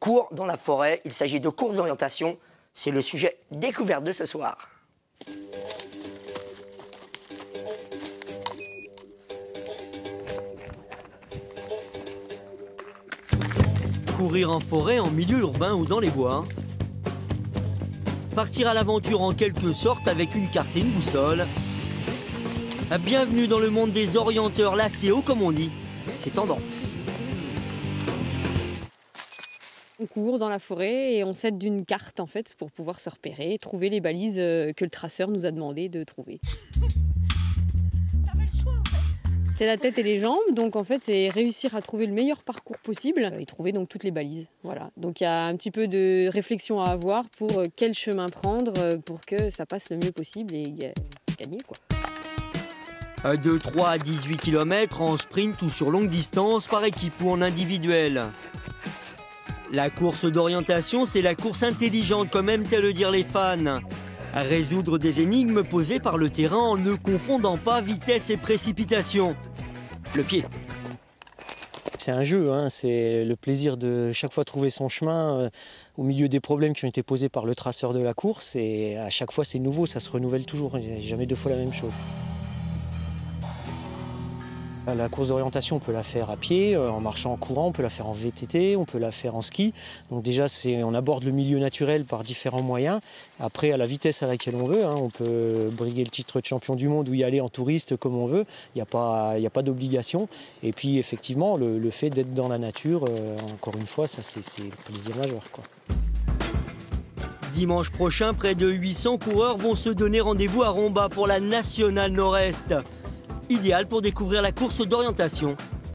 court dans la forêt. Il s'agit de courses d'orientation. C'est le sujet découverte de ce soir. Courir en forêt, en milieu urbain ou dans les bois. Partir à l'aventure en quelque sorte avec une carte et une boussole. Bienvenue dans le monde des orienteurs, la CO comme on dit. C'est tendance. On court dans la forêt et on s'aide d'une carte en fait pour pouvoir se repérer et trouver les balises que le traceur nous a demandé de trouver. C'est la tête et les jambes, donc en fait c'est réussir à trouver le meilleur parcours possible et trouver donc toutes les balises. Voilà. Donc il y a un petit peu de réflexion à avoir pour quel chemin prendre pour que ça passe le mieux possible et gagner quoi. De 3 à 18 km en sprint ou sur longue distance par équipe ou en individuel. La course d'orientation, c'est la course intelligente, comme aiment à le dire les fans. À résoudre des énigmes posées par le terrain en ne confondant pas vitesse et précipitation. Le pied. C'est un jeu, hein, c'est le plaisir de chaque fois trouver son chemin au milieu des problèmes qui ont été posés par le traceur de la course. Et à chaque fois c'est nouveau, ça se renouvelle toujours, il n'y a jamais deux fois la même chose. La course d'orientation, on peut la faire à pied, en marchant, en courant, on peut la faire en VTT, on peut la faire en ski. Donc déjà, on aborde le milieu naturel par différents moyens. Après, à la vitesse à laquelle on veut, hein, on peut briguer le titre de champion du monde ou y aller en touriste comme on veut. Il n'y a pas d'obligation. Et puis, effectivement, le fait d'être dans la nature, encore une fois, ça c'est le plaisir majeur, quoi. Dimanche prochain, près de 800 coureurs vont se donner rendez-vous à Romba pour la Nationale Nord-Est. Idéal pour découvrir la course d'orientation.